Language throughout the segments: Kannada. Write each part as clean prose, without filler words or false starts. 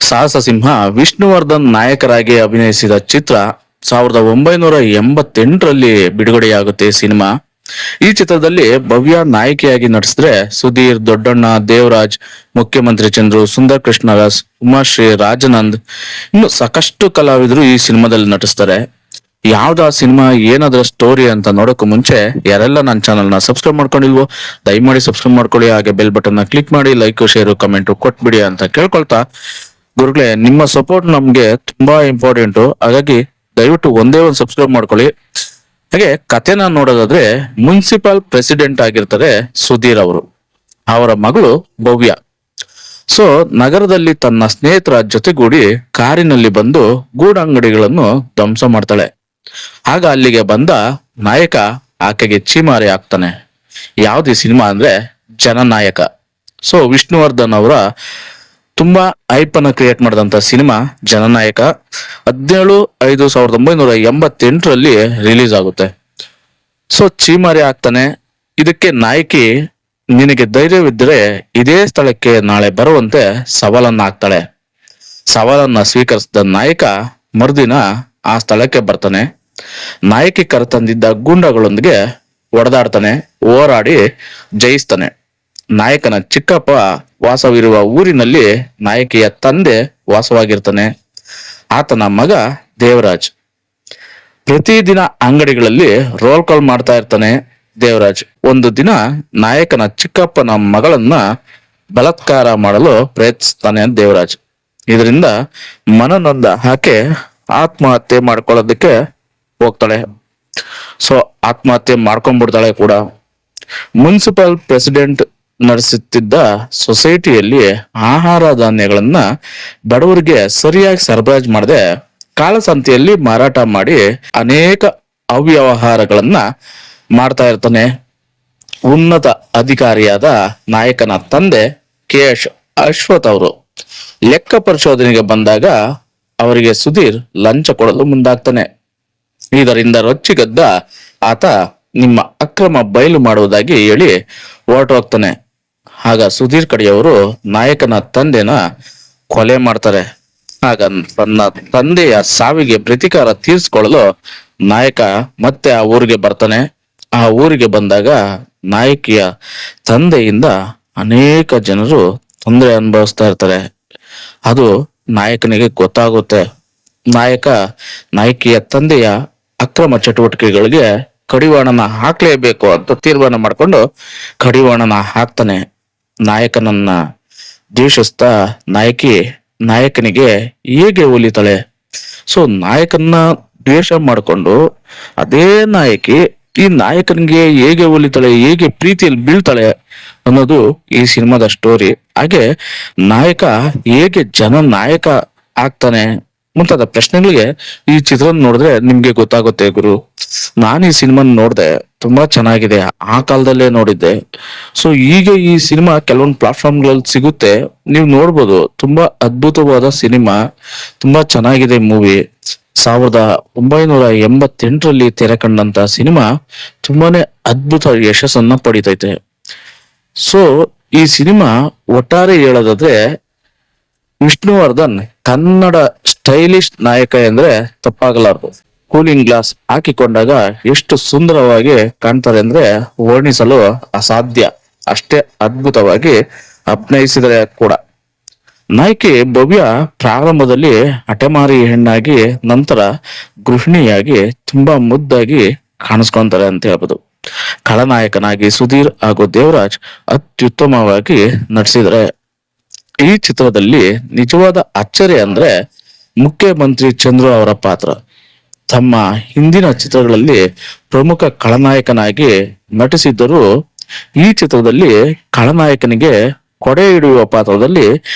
ಸಾಹಸ ಸಿಂಹ ವಿಷ್ಣುವರ್ಧನ್ ನಾಯಕರಾಗಿ ಅಭಿನಯಿಸಿದ ಚಿತ್ರ 1988ರಲ್ಲಿ ಬಿಡುಗಡೆಯಾಗುತ್ತೆ ಸಿನಿಮಾ. ಈ ಚಿತ್ರದಲ್ಲಿ ಭವ್ಯ ನಾಯಕಿಯಾಗಿ ನಟಿಸಿದ್ರೆ ಸುಧೀರ್, ದೊಡ್ಡಣ್ಣ, ದೇವರಾಜ್, ಮುಖ್ಯಮಂತ್ರಿ ಚಂದ್ರು, ಸುಂದರ್ ಕೃಷ್ಣದಾಸ್, ಉಮಾಶ್ರೀ, ರಾಜನಂದ್ ಇನ್ನು ಸಾಕಷ್ಟು ಕಲಾವಿದರು ಈ ಸಿನಿಮಾದಲ್ಲಿ ನಟಿಸ್ತಾರೆ. ಯಾವ್ದು ಆ ಸಿನಿಮಾ, ಏನಾದ್ರ ಸ್ಟೋರಿ ಅಂತ ನೋಡೋಕ್ಕೂ ಮುಂಚೆ ಯಾರೆಲ್ಲ ನನ್ನ ಚಾನಲ್ ನ ಸಬ್ಸ್ಕ್ರೈಬ್ ಮಾಡ್ಕೊಂಡಿಲ್ವೋ ದಯಮಾಡಿ ಸಬ್ಸ್ಕ್ರೈಬ್ ಮಾಡ್ಕೊಳ್ಳಿ. ಹಾಗೆ ಬೆಲ್ ಬಟನ್ ನ ಕ್ಲಿಕ್ ಮಾಡಿ ಲೈಕ್, ಶೇರ್, ಕಮೆಂಟ್ ಕೊಟ್ಬಿಡಿ ಅಂತ ಕೇಳ್ಕೊಳ್ತಾ, ಗುರುಗಳೇ ನಿಮ್ಮ ಸಪೋರ್ಟ್ ನಮ್ಗೆ ತುಂಬಾ ಇಂಪಾರ್ಟೆಂಟ್. ಹಾಗಾಗಿ ದಯವಿಟ್ಟು ಒಂದೇ ಒಂದು ಸಬ್ಸ್ಕ್ರೈಬ್ ಮಾಡ್ಕೊಳ್ಳಿ. ಹಾಗೆ ಕಥೆನ ನೋಡೋದಾದ್ರೆ ಮುನ್ಸಿಪಲ್ ಪ್ರೆಸಿಡೆಂಟ್ ಆಗಿರ್ತಾರೆ ಸುಧೀರ್ ಅವರು. ಅವರ ಮಗಳು ಭವ್ಯ ಸೊ ನಗರದಲ್ಲಿ ತನ್ನ ಸ್ನೇಹಿತರ ಜೊತೆಗೂಡಿ ಕಾರಿನಲ್ಲಿ ಬಂದು ಗೂಡಂಗಡಿಗಳನ್ನು ಧ್ವಂಸ ಮಾಡ್ತಾಳೆ. ಆಗ ಅಲ್ಲಿಗೆ ಬಂದ ನಾಯಕ ಆಕೆಗೆ ಚೀಮಾರಿ ಆಗ್ತಾನೆ. ಯಾವ್ದು ಈ ಸಿನಿಮಾ ಅಂದ್ರೆ ಜನನಾಯಕ. ಸೊ ವಿಷ್ಣುವರ್ಧನ್ ಅವರ ತುಂಬಾ ಹೈಪ್ ಅನ್ನ ಕ್ರಿಯೇಟ್ ಮಾಡಿದಂತ ಸಿನಿಮಾ ಜನನಾಯಕ 17/5/1988ರಲ್ಲಿ ರಿಲೀಸ್ ಆಗುತ್ತೆ. ಸೊ ಚೀಮಾರಿ ಆಗ್ತಾನೆ. ಇದಕ್ಕೆ ನಾಯಕಿ ನಿನಗೆ ಧೈರ್ಯವಿದ್ದರೆ ಇದೇ ಸ್ಥಳಕ್ಕೆ ನಾಳೆ ಬರುವಂತೆ ಸವಾಲನ್ನ ಹಾಕ್ತಾಳೆ. ಸವಾಲನ್ನ ಸ್ವೀಕರಿಸಿದ ನಾಯಕ ಮರುದಿನ ಆ ಸ್ಥಳಕ್ಕೆ ಬರ್ತಾನೆ. ನಾಯಕಿ ಕರೆತಂದಿದ್ದ ಗೂಂಡಗಳೊಂದಿಗೆ ಹೊಡೆದಾಡ್ತಾನೆ, ಹೋರಾಡಿ ಜಯಿಸ್ತಾನೆ. ನಾಯಕನ ಚಿಕ್ಕಪ್ಪ ವಾಸವಿರುವ ಊರಿನಲ್ಲಿ ನಾಯಕಿಯ ತಂದೆ ವಾಸವಾಗಿರ್ತಾನೆ. ಆತನ ಮಗ ದೇವರಾಜ್ ಪ್ರತಿದಿನ ಅಂಗಡಿಗಳಲ್ಲಿ ರೋಲ್ ಕಾಲ್ ಮಾಡ್ತಾ ಇರ್ತಾನೆ. ದೇವರಾಜ್ ಒಂದು ದಿನ ನಾಯಕನ ಚಿಕ್ಕಪ್ಪನ ಮಗಳನ್ನ ಬಲಾತ್ಕಾರ ಮಾಡಲು ಪ್ರಯತ್ನಿಸ್ತಾನೆ ದೇವರಾಜ್. ಇದರಿಂದ ಮನನೊಂದ ಆಕೆ ಆತ್ಮಹತ್ಯೆ ಮಾಡ್ಕೊಳ್ಳೋದಕ್ಕೆ ಹೋಗ್ತಾಳೆ. ಸೊ ಆತ್ಮಹತ್ಯೆ ಮಾಡ್ಕೊಂಡ್ಬಿಡ್ತಾಳೆ ಕೂಡ. ಮುನ್ಸಿಪಲ್ ಪ್ರೆಸಿಡೆಂಟ್ ನಡೆಸುತ್ತಿದ್ದ ಸೊಸೈಟಿಯಲ್ಲಿ ಆಹಾರ ಧಾನ್ಯಗಳನ್ನ ಬಡವರಿಗೆ ಸರಿಯಾಗಿ ಸರಬರಾಜು ಮಾಡದೆ ಕಾಳಸಂತೆಯಲ್ಲಿ ಮಾರಾಟ ಮಾಡಿ ಅನೇಕ ಅವ್ಯವಹಾರಗಳನ್ನ ಮಾಡ್ತಾ ಇರ್ತಾನೆ. ಉನ್ನತ ಅಧಿಕಾರಿಯಾದ ನಾಯಕನ ತಂದೆ KH ಅಶ್ವಥ್ ಅವರು ಲೆಕ್ಕ ಪರಿಶೋಧನೆಗೆ ಬಂದಾಗ ಅವರಿಗೆ ಸುಧೀರ್ ಲಂಚ ಕೊಡಲು ಮುಂದಾಗ್ತಾನೆ. ಇದರಿಂದ ರೊಚ್ಚಿಗೆದ್ದ ಆತ ನಿಮ್ಮ ಅಕ್ರಮ ಬಯಲು ಮಾಡುವುದಾಗಿ ಹೇಳಿ ಹೊರಟೋಗ್ತಾನೆ. ಆಗ ಸುಧೀರ್ ಕಡೆಯವರು ನಾಯಕನ ತಂದೆನ ಕೊಲೆ ಮಾಡ್ತಾರೆ. ಆಗ ತನ್ನ ತಂದೆಯ ಸಾವಿಗೆ ಪ್ರತೀಕಾರ ತೀರಿಸಿಕೊಳ್ಳಲು ನಾಯಕ ಮತ್ತೆ ಆ ಊರಿಗೆ ಬರ್ತಾನೆ. ಆ ಊರಿಗೆ ಬಂದಾಗ ನಾಯಕಿಯ ತಂದೆಯಿಂದ ಅನೇಕ ಜನರು ತೊಂದರೆ ಅನುಭವಿಸ್ತಾ ಇರ್ತಾರೆ. ಅದು ನಾಯಕನಿಗೆ ಗೊತ್ತಾಗುತ್ತೆ. ನಾಯಕಿಯ ತಂದೆಯ ಅಕ್ರಮ ಚಟುವಟಿಕೆಗಳಿಗೆ ಕಡಿವಾಣನ ಹಾಕ್ಲೇಬೇಕು ಅಂತ ತೀರ್ಮಾನ ಮಾಡ್ಕೊಂಡು ಕಡಿವಾಣನ ಹಾಕ್ತಾನೆ. ನಾಯಕನನ್ನ ದ್ವೇಷಿಸ್ತಾ ನಾಯಕನಿಗೆ ಹೇಗೆ ಒಲಿತಾಳೆ. ಸೊ ನಾಯಕನ ದ್ವೇಷ ಮಾಡಿಕೊಂಡು ಅದೇ ನಾಯಕಿ ಈ ನಾಯಕನಿಗೆ ಹೇಗೆ ಒಲಿತಾಳೆ, ಹೇಗೆ ಪ್ರೀತಿಯಲ್ಲಿ ಬೀಳ್ತಾಳೆ ಅನ್ನೋದು ಈ ಸಿನಿಮಾದ ಸ್ಟೋರಿ. ಹಾಗೆ ನಾಯಕ ಹೇಗೆ ಜನನಾಯಕ ಆಗ್ತಾನೆ ಮುಂತಾದ ಪ್ರಶ್ನೆಗಳಿಗೆ ಈ ಚಿತ್ರ ನೋಡಿದ್ರೆ ನಿಮ್ಗೆ ಗೊತ್ತಾಗುತ್ತೆ ಗುರು. ನಾನು ಈ ಸಿನಿಮಾ ನೋಡಿದೆ, ತುಂಬಾ ಚೆನ್ನಾಗಿದೆ. ಆ ಕಾಲದಲ್ಲೇ ನೋಡಿದ್ದೆ. ಸೊ ಈಗ ಈ ಸಿನಿಮಾ ಕೆಲವೊಂದು ಪ್ಲಾಟ್ಫಾರ್ಮ್ಗಳಲ್ಲಿ ಸಿಗುತ್ತೆ, ನೀವು ನೋಡ್ಬೋದು. ತುಂಬಾ ಅದ್ಭುತವಾದ ಸಿನಿಮಾ, ತುಂಬಾ ಚೆನ್ನಾಗಿದೆ ಮೂವಿ. 1988ರಲ್ಲಿ ತೆರೆ ಕಂಡಂತ ಸಿನಿಮಾ ತುಂಬಾನೇ ಅದ್ಭುತ ಯಶಸ್ಸನ್ನ ಪಡಿತೈತೆ. ಸೊ ಈ ಸಿನಿಮಾ ಒಟ್ಟಾರೆ ಹೇಳೋದಾದ್ರೆ ವಿಷ್ಣುವರ್ಧನ್ ಕನ್ನಡ ಸ್ಟೈಲಿಶ್ ನಾಯಕ ಎಂದ್ರೆ ತಪ್ಪಾಗಲಾರದು. ಕೂಲಿಂಗ್ ಗ್ಲಾಸ್ ಹಾಕಿಕೊಂಡಾಗ ಎಷ್ಟು ಸುಂದರವಾಗಿ ಕಾಣ್ತಾರೆ ಅಂದ್ರೆ ವರ್ಣಿಸಲು ಅಸಾಧ್ಯ. ಅಷ್ಟೇ ಅದ್ಭುತವಾಗಿ ಅಭಿನಯಿಸಿದರೆ ಕೂಡ. ನಾಯಕಿ ಭವ್ಯ ಪ್ರಾರಂಭದಲ್ಲಿ ಹಠಮಾರಿ ಹೆಣ್ಣಾಗಿ ನಂತರ ಗೃಹಿಣಿಯಾಗಿ ತುಂಬಾ ಮುದ್ದಾಗಿ ಕಾಣಿಸ್ಕೊಂತಾರೆ ಅಂತ ಹೇಳ್ಬೋದು. ಖಳನಾಯಕನಾಗಿ ಸುಧೀರ್ ಹಾಗೂ ದೇವರಾಜ್ ಅತ್ಯುತ್ತಮವಾಗಿ ನಟಿಸಿದರೆ. ಈ ಚಿತ್ರದಲ್ಲಿ ನಿಜವಾದ ಅಚ್ಚರಿ ಅಂದ್ರೆ ಮುಖ್ಯಮಂತ್ರಿ ಚಂದ್ರು ಅವರ ಪಾತ್ರ. ತಮ್ಮ ಹಿಂದಿನ ಚಿತ್ರಗಳಲ್ಲಿ ಪ್ರಮುಖ ಖಳನಾಯಕನಾಗಿ ನಟಿಸಿದ್ದರೂ ಈ ಚಿತ್ರದಲ್ಲಿ ಖಳನಾಯಕನಿಗೆ ಕೊಡೆ ಹಿಡಿಯುವ ಪಾತ್ರದಲ್ಲಿ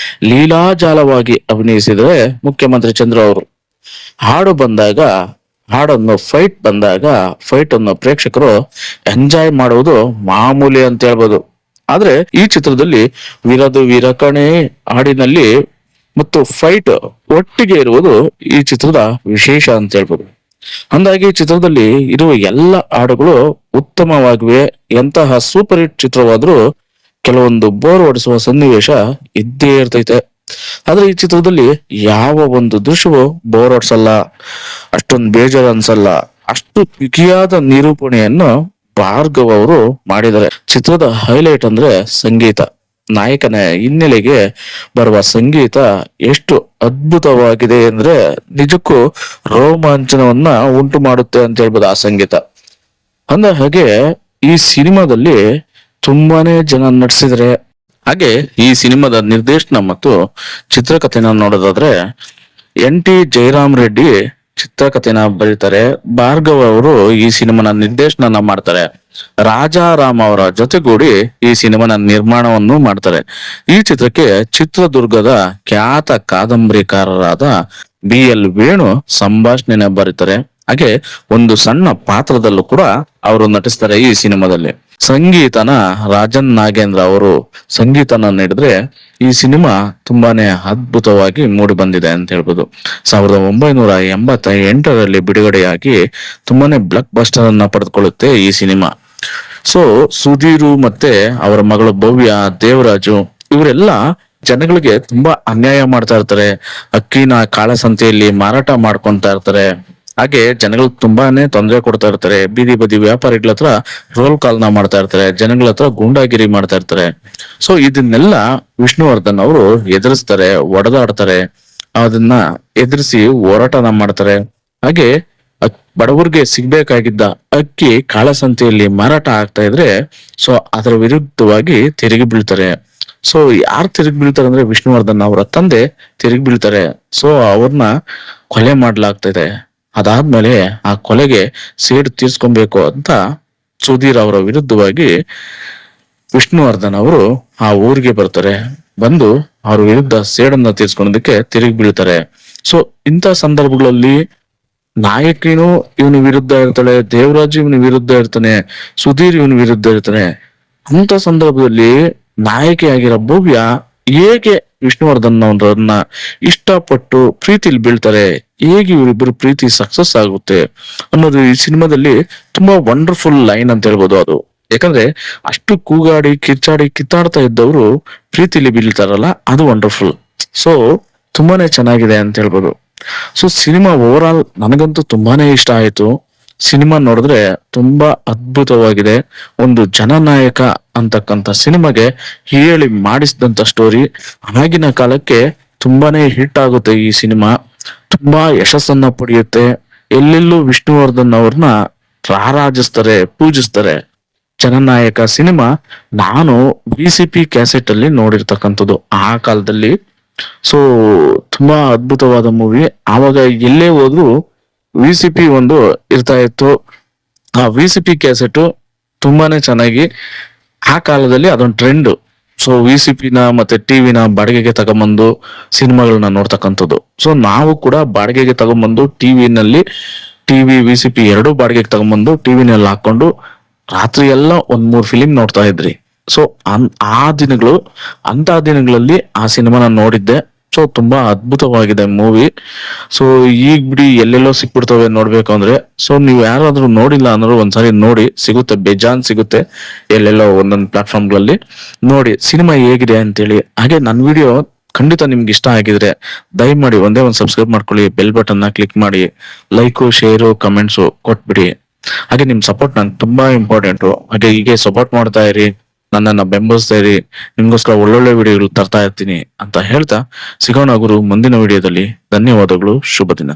ಲೀಲಾಜಾಲವಾಗಿ ಅಭಿನಯಿಸಿದರೆ ಮುಖ್ಯಮಂತ್ರಿ ಚಂದ್ರು ಅವರು. ಫೈಟ್ ಅನ್ನು ಪ್ರೇಕ್ಷಕರು ಎಂಜಾಯ್ ಮಾಡುವುದು ಮಾಮೂಲಿ ಅಂತ ಹೇಳ್ಬೋದು. ಆದ್ರೆ ಈ ಚಿತ್ರದಲ್ಲಿ ವೀರದು ವೀರಕಣೆ ಹಾಡಿನಲ್ಲಿ ಮತ್ತು ಫೈಟ್ ಒಟ್ಟಿಗೆ ಇರುವುದು ಈ ಚಿತ್ರದ ವಿಶೇಷ ಅಂತ ಹೇಳ್ಬೋದು. ಅಂದಾಗಿ ಚಿತ್ರದಲ್ಲಿ ಇರುವ ಎಲ್ಲ ಹಾಡುಗಳು ಉತ್ತಮವಾಗಿವೆ. ಎಂತಹ ಸೂಪರ್ ಹಿಟ್ ಚಿತ್ರವಾದ್ರೂ ಕೆಲವೊಂದು ಬೋರ್ ಹೊಡಿಸುವ ಸನ್ನಿವೇಶ ಇದ್ದೇ ಇರ್ತೈತೆ. ಆದ್ರೆ ಈ ಚಿತ್ರದಲ್ಲಿ ಯಾವ ಒಂದು ದೃಶ್ಯವೂ ಬೋರ್ ಹೊಡ್ಸಲ್ಲ, ಅಷ್ಟೊಂದು ಬೇಜಾರು ಅನ್ಸಲ್ಲ. ಅಷ್ಟು ಬಿಗಿಯಾದ ನಿರೂಪಣೆಯನ್ನು ಭಾರ್ಗವ್ ಅವರು ಮಾಡಿದ್ದಾರೆ. ಚಿತ್ರದ ಹೈಲೈಟ್ ಅಂದ್ರೆ ಸಂಗೀತ. ನಾಯಕನ ಹಿನ್ನೆಲೆಗೆ ಬರುವ ಸಂಗೀತ ಎಷ್ಟು ಅದ್ಭುತವಾಗಿದೆ ಅಂದ್ರೆ ನಿಜಕ್ಕೂ ರೋಮಾಂಚನವನ್ನ ಉಂಟು ಮಾಡುತ್ತೆ ಅಂತ ಹೇಳ್ಬೋದು ಆ ಸಂಗೀತ. ಅಂದ ಹಾಗೆ ಈ ಸಿನಿಮಾದಲ್ಲಿ ತುಂಬಾನೇ ಜನ ನಟಿಸಿದ್ರೆ. ಹಾಗೆ ಈ ಸಿನಿಮಾದ ನಿರ್ದೇಶನ ಮತ್ತು ಚಿತ್ರಕಥೆನ ನೋಡೋದಾದ್ರೆ NT ಜಯರಾಮ್ ರೆಡ್ಡಿ ಚಿತ್ರಕಥೆನ ಬರೀತಾರೆ. ಭಾರ್ಗವ್ ಅವರು ಈ ಸಿನಿಮಾನ ನಿರ್ದೇಶನ ಮಾಡ್ತಾರೆ. ರಾಜಾರಾಮ್ ಅವರ ಜೊತೆಗೂಡಿ ಈ ಸಿನಿಮಾನ ನಿರ್ಮಾಣವನ್ನು ಮಾಡ್ತಾರೆ. ಈ ಚಿತ್ರಕ್ಕೆ ಚಿತ್ರದುರ್ಗದ ಖ್ಯಾತ ಕಾದಂಬರಿಕಾರರಾದ BL ವೇಣು ಸಂಭಾಷಣೆನ ಬರೀತಾರೆ. ಹಾಗೆ ಒಂದು ಸಣ್ಣ ಪಾತ್ರದಲ್ಲೂ ಕೂಡ ಅವರು ನಟಿಸ್ತಾರೆ ಈ ಸಿನಿಮಾದಲ್ಲಿ. ಸಂಗೀತನ ರಾಜನ್ ನಾಗೇಂದ್ರ ಅವರು ಸಂಗೀತನ ನೀಡಿದ್ರೆ ಈ ಸಿನಿಮಾ ತುಂಬಾನೇ ಅದ್ಭುತವಾಗಿ ಮೂಡಿ ಬಂದಿದೆ ಅಂತ ಹೇಳ್ಬೋದು. 1988ರಲ್ಲಿ ಬಿಡುಗಡೆಯಾಗಿ ತುಂಬಾನೇ ಬ್ಲಾಕ್ ಬಸ್ಟರ್ ಅನ್ನ ಪಡೆದುಕೊಳ್ಳುತ್ತೆ ಈ ಸಿನಿಮಾ. ಸೊ ಸುಧೀರು ಮತ್ತೆ ಅವರ ಮಗಳು ಭವ್ಯ, ದೇವರಾಜು ಇವರೆಲ್ಲ ಜನಗಳಿಗೆ ತುಂಬಾ ಅನ್ಯಾಯ ಮಾಡ್ತಾ ಇರ್ತಾರೆ. ಅಕ್ಕಿನ ಕಾಳಸಂತೆಯಲ್ಲಿ ಮಾರಾಟ ಮಾಡ್ಕೊಂತಾ ಇರ್ತಾರೆ. ಹಾಗೆ ಜನಗಳು ತುಂಬಾನೇ ತೊಂದರೆ ಕೊಡ್ತಾ ಇರ್ತಾರೆ. ಬೀದಿ ಬದಿ ವ್ಯಾಪಾರಿಗಳ ಹತ್ರ ರೋಲ್ ಕಾಲ್ನ ಮಾಡ್ತಾ ಇರ್ತಾರೆ. ಜನಗಳ ಹತ್ರ ಗೂಂಡಾಗಿರಿ ಮಾಡ್ತಾ ಇರ್ತಾರೆ. ಸೊ ಇದನ್ನೆಲ್ಲ ವಿಷ್ಣುವರ್ಧನ್ ಅವರು ಎದುರಿಸ್ತಾರೆ, ಒಡೆದಾಡ್ತಾರೆ. ಅದನ್ನ ಎದುರಿಸಿ ಹೋರಾಟನ ಮಾಡ್ತಾರೆ. ಹಾಗೆ ಬಡವರಿಗೆ ಸಿಗ್ಬೇಕಾಗಿದ್ದ ಅಕ್ಕಿ ಕಾಳಸಂತೆಯಲ್ಲಿ ಮಾರಾಟ ಆಗ್ತಾ ಇದ್ರೆ ಸೊ ಅದರ ವಿರುದ್ಧವಾಗಿ ತಿರುಗಿ ಬೀಳ್ತಾರೆ. ಸೊ ಯಾರು ತಿರುಗಿ ಬೀಳ್ತಾರೆ ಅಂದ್ರೆ ವಿಷ್ಣುವರ್ಧನ್ ಅವರ ತಂದೆ ತಿರುಗಿ ಬೀಳ್ತಾರೆ. ಸೊ ಅವ್ರನ್ನ ಕೊಲೆ ಮಾಡ್ಲಾಗ್ತದೆ. ಅದಾದ್ಮೇಲೆ ಆ ಕೊಲೆಗೆ ಸೇಡು ತೀರ್ಸ್ಕೊಬೇಕು ಅಂತ ಸುಧೀರ್ ಅವರ ವಿರುದ್ಧವಾಗಿ ವಿಷ್ಣುವರ್ಧನ್ ಅವರು ಆ ಊರಿಗೆ ಬರ್ತಾರೆ. ಬಂದು ಅವ್ರ ವಿರುದ್ಧ ಸೇಡನ್ನ ತೀರ್ಸ್ಕೊಳೋದಕ್ಕೆ ತಿರುಗಿ ಬೀಳ್ತಾರೆ. ಸೊ ಇಂಥ ಸಂದರ್ಭಗಳಲ್ಲಿ ನಾಯಕಿನೂ ಇವನ ವಿರುದ್ಧ ಇರ್ತಾಳೆ, ದೇವರಾಜ್ ಇವನ ವಿರುದ್ಧ ಇರ್ತಾನೆ, ಸುಧೀರ್ ಇವನ ವಿರುದ್ಧ ಇರ್ತಾನೆ. ಅಂತ ಸಂದರ್ಭದಲ್ಲಿ ನಾಯಕಿಯಾಗಿರೋ ಭವ್ಯ ಹೇಗೆ ವಿಷ್ಣುವರ್ಧನ್ ಅವರನ್ನ ಇಷ್ಟಪಟ್ಟು ಪ್ರೀತಿಲಿ ಬೀಳ್ತಾರೆ, ಹೇಗೆ ಇವರಿಬ್ಬರು ಪ್ರೀತಿ ಸಕ್ಸಸ್ ಆಗುತ್ತೆ ಅನ್ನೋದು ಈ ಸಿನಿಮಾದಲ್ಲಿ ತುಂಬಾ ವಂಡರ್ಫುಲ್ ಲೈನ್ ಅಂತ ಹೇಳ್ಬೋದು. ಅದು ಯಾಕಂದ್ರೆ ಅಷ್ಟು ಕೂಗಾಡಿ ಕಿರ್ಚಾಡಿ ಕಿತ್ತಾಡ್ತಾ ಇದ್ದವರು ಪ್ರೀತಿಲಿ ಬೀಳ್ತಾರಲ್ಲ, ಅದು ವಂಡರ್ಫುಲ್. ಸೊ ತುಂಬಾನೇ ಚೆನ್ನಾಗಿದೆ ಅಂತ ಹೇಳ್ಬೋದು. ಸೊ ಸಿನಿಮಾ ಓವರ್ ಆಲ್ ನನಗಂತೂ ತುಂಬಾನೇ ಇಷ್ಟ ಆಯ್ತು. ಸಿನಿಮಾ ನೋಡಿದ್ರೆ ತುಂಬಾ ಅದ್ಭುತವಾಗಿದೆ. ಒಂದು ಜನನಾಯಕ ಅಂತಕ್ಕಂಥ ಸಿನಿಮಾಗೆ ಹೇಳಿ ಮಾಡಿಸಿದಂತ ಸ್ಟೋರಿ. ಆಗಿನ ಕಾಲಕ್ಕೆ ತುಂಬಾನೇ ಹಿಟ್ ಆಗುತ್ತೆ ಈ ಸಿನಿಮಾ, ತುಂಬಾ ಯಶಸ್ಸನ್ನ ಪಡೆಯುತ್ತೆ. ಎಲ್ಲೆಲ್ಲೂ ವಿಷ್ಣುವರ್ಧನ್ ಅವ್ರನ್ನ ರಾರಾಜಿಸ್ತಾರೆ, ಪೂಜಿಸ್ತಾರೆ. ಜನನಾಯಕ ಸಿನಿಮಾ ನಾನು VCP ಕ್ಯಾಸೆಟ್ ಅಲ್ಲಿ ನೋಡಿರ್ತಕ್ಕಂಥದ್ದು ಆ ಕಾಲದಲ್ಲಿ. ಸೊ ತುಂಬಾ ಅದ್ಭುತವಾದ ಮೂವಿ. ಆವಾಗ ಎಲ್ಲೇ ಹೋದ್ರು VCP ಒಂದು ಇರ್ತಾ ಇತ್ತು. ಆ VCP ಕ್ಯಾಸೆಟ್ ತುಂಬಾನೇ ಚೆನ್ನಾಗಿ ಆ ಕಾಲದಲ್ಲಿ ಅದೊಂದು ಟ್ರೆಂಡ್. ಸೊ VCP ಮತ್ತೆ ಟಿವಿನ ಬಾಡಿಗೆಗೆ ತಗೊಂಬಂದು ಸಿನಿಮಾಗಳನ್ನ ನೋಡ್ತಕ್ಕಂಥದ್ದು. ಸೊ ನಾವು ಕೂಡ ಬಾಡಿಗೆಗೆ ತಗೊಂಬಂದು ಟಿವಿನಲ್ಲಿ VCP ಎರಡೂ ಬಾಡಿಗೆಗೆ ತಗೊಂಬಂದು ಟಿವಿನಲ್ಲಿ ಹಾಕೊಂಡು ರಾತ್ರಿ ಎಲ್ಲ 1-3 ಫಿಲಿಂ ನೋಡ್ತಾ ಇದ್ರಿ. ಸೊ ಆ ದಿನಗಳು, ಅಂತ ದಿನಗಳಲ್ಲಿ ಆ ಸಿನಿಮಾನ ನೋಡಿದ್ದೆ. ಸೊ ತುಂಬಾ ಅದ್ಭುತವಾಗಿದೆ ಮೂವಿ. ಸೊ ಈಗ ಬಿಡಿ ಎಲ್ಲೆಲ್ಲೋ ಸಿಕ್ಬಿಡ್ತವೆ ನೋಡ್ಬೇಕು ಅಂದ್ರೆ. ಸೊ ನೀವು ಯಾರಾದ್ರೂ ನೋಡಿಲ್ಲ ಅಂದ್ರೆ ಒಂದ್ಸರಿ ನೋಡಿ, ಸಿಗುತ್ತೆ, ಬೇಜಾನ್ ಸಿಗುತ್ತೆ ಎಲ್ಲೆಲ್ಲೋ ಒಂದೊಂದು ಪ್ಲಾಟ್ಫಾರ್ಮ್ಗಳಲ್ಲಿ. ನೋಡಿ ಸಿನಿಮಾ ಹೇಗಿದೆ ಅಂತೇಳಿ. ಹಾಗೆ ನನ್ನ ವಿಡಿಯೋ ಖಂಡಿತ ನಿಮ್ಗೆ ಇಷ್ಟ ಆಗಿದ್ರೆ ದಯಮಾಡಿ ಒಂದೇ ಒಂದು ಸಬ್ಸ್ಕ್ರೈಬ್ ಮಾಡ್ಕೊಳ್ಳಿ, ಬೆಲ್ ಬಟನ್ ನ ಕ್ಲಿಕ್ ಮಾಡಿ, ಲೈಕು, ಶೇರು, ಕಮೆಂಟ್ಸು ಕೊಟ್ಬಿಡಿ. ಹಾಗೆ ನಿಮ್ ಸಪೋರ್ಟ್ ನಂಗೆ ತುಂಬಾ ಇಂಪಾರ್ಟೆಂಟು. ಹಾಗೆ ಹೀಗೆ ಸಪೋರ್ಟ್ ಮಾಡ್ತಾ ಇರಿ, ನನ್ನನ್ನ ಬೆಂಬಲಿಸ್ತಾ ಇರಿ. ನಿಮ್ಗೋಸ್ಕರ ಒಳ್ಳೊಳ್ಳೆ ವಿಡಿಯೋಗಳು ತರ್ತಾ ಇರ್ತೀನಿ ಅಂತ ಹೇಳ್ತಾ ಸಿಗೋಣ ಗುರು ಮುಂದಿನ ವಿಡಿಯೋದಲ್ಲಿ. ಧನ್ಯವಾದಗಳು, ಶುಭ ದಿನ.